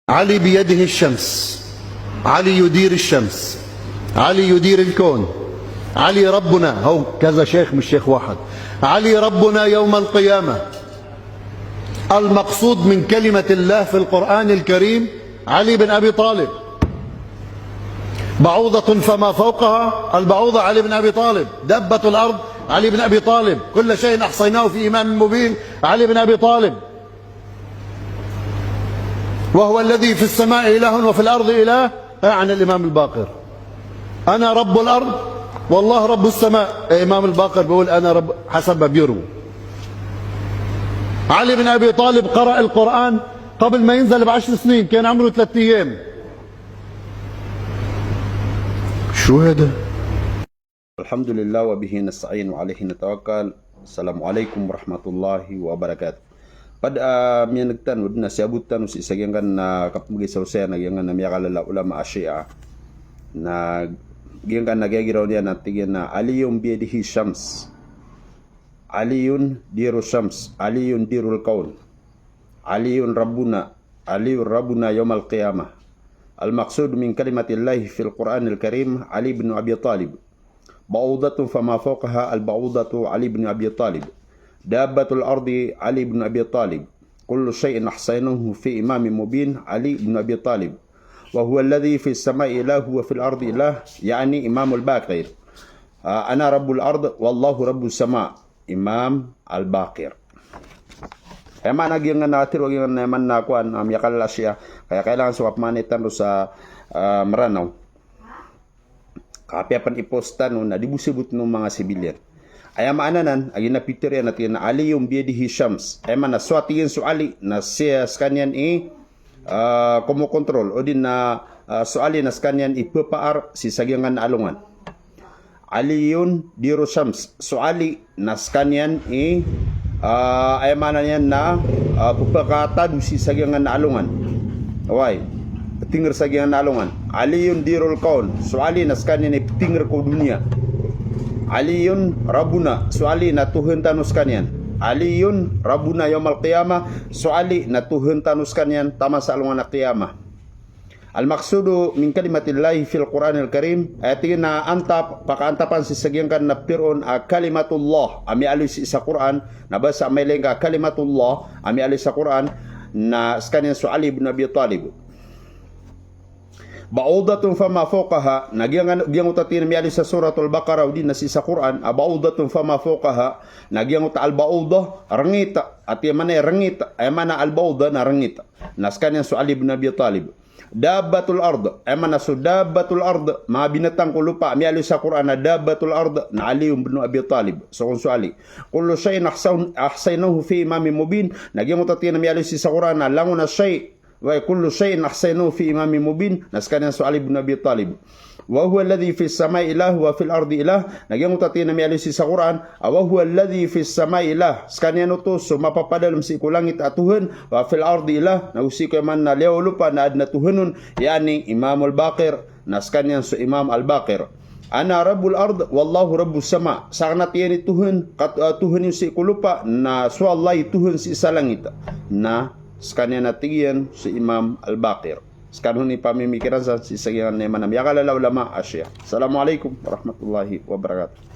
علي بيده الشمس، علي يدير الشمس، علي يدير الكون، علي ربنا. هو كذا شيخ مش شيخ واحد. علي ربنا يوم القيامة. المقصود من كلمة الله في القرآن الكريم علي بن أبي طالب. بعوضة فما فوقها، البعوضة علي بن أبي طالب. دبة الأرض علي بن أبي طالب. كل شيء أحصيناه في إمام مبين علي بن أبي طالب. وهو الذي في السماء إله وفي الأرض إله، عن الإمام الباقر. أنا رب الأرض والله رب السماء. إمام الباقر بيقول أنا رب، حسب ما بيروي. علي بن أبي طالب قرأ القرآن قبل ما ينزل ب10 سنين، كان عمره 3 أيام. شو هذا؟ الحمد لله وبه نستعين وعليه نتوكل. السلام عليكم ورحمة الله وبركاته. Pada mianagtan wad na siabutan si sagyangan na kapmagi sa usaya na gyangan na miyakalala ulama asya na gyangan na gagiraw niya na tigyan na aliyun biyadihi syams, aliyun diru syams, aliyun dirul kaun, aliyun rabbuna yawmal qiyamah. Al-maqsud min kalimatillahi fil Qur'anil Karim Ali bin Abi Talib. Ba'udatun fama fawqaha al-ba'udatu Ali bin Abi Talib. Dabbatul ardi Ali bin Abi Talib. Kullu syai'in ahsaynahu fi imamin mubin Ali bin Abi Talib. Wa huwa alladhi fi as-sama'i ilahu wa fil ardi ilah, yani Imamul Baqir. Ana rabbul ard wallahu rabbus sama', Imam Al-Baqir. Kaya man nagyang natir, wag yung naman nakuan, yakala siya. Kaya kailangan suwap manitan sa Maranaw. Kapiapan ipostan na dibusibut ng mga sibilyan. Ay maananan, ay napitirian natin na Ali yung biyadihi syams. Ay man naswatingin su Ali na siya skanyan kumukontrol o din na suali na skanyan ipapaar si sagyangan na alungan. Ali yun diru syams. Suali na skanyan ay manan yan na pupakatad si sagyangan na alungan. Away, tingir sagyangan na alungan. Ali yun dirul kaun. Suali na skanyan tingir ko dunia. Aliyun Rabbuna, suali na Tuhan tanuskan yan. Aliyun Rabbuna yawmal qiyamah, suali na Tuhan tanuskan yan tama sa alungan na qiyamah. Al-maqsudu min kalimatillahi fil Qur'anil Karim, ayatin na antap, pakaantapan si sagyangkan na piron kalimatullah, ami alis sa Qur'an, nabasa may lengka kalimatullah, ami alis sa Qur'an, na skanyan suali bin Abi Talib. Ba'udatun fama fawqaha, nagyang utatin mi alis sa suratul Baqarah din na sa Quran. Ba'udatun fama fawqaha, nagyang uta al-ba'udah rangita, at yamana rangita, ayamana al-ba'udah na rangita. Naskan yan su Ali bin Abi Talib. Dabbatul ard, ayamana su dabbatul ard, mga binatang ko lupa, mi alis sa Quran na dabbatul ard na Ali bin Abi Talib. So kung su Ali, kullu syai'in ahsaynahu fi imamin mubin, nagyang utatin mi alis sa Quran na langon na syai' wa kullu syai'in ahsaynahu fi imamin mubin, naskan yan su Ali bin Abi Talib. Wa huwa alladhi fis samai ilah wa fil ardi ilah, nagyang utatin na mialis sa Quran, wa huwa alladhi fis samai ilah, skan yan uto so mapapadalom si kulangit atuhan, wa fil ardi ilah, na usi ko man na leo lupa na adna tuhanun, yani Imamul Baqir, naskan yan su Imam Al-Baqir. Ana rabbul ard wallahu rabbus sama. Sangat yan Tuhan, Tuhan yung si kulupa na suwallay Tuhan si isa langit na skanya natigyan si Imam Al-Baqir. Sekarang ni pamimikiran sa sisagyan na manam. Yakalala ulama Asya. Assalamualaikum warahmatullahi wabarakatuh.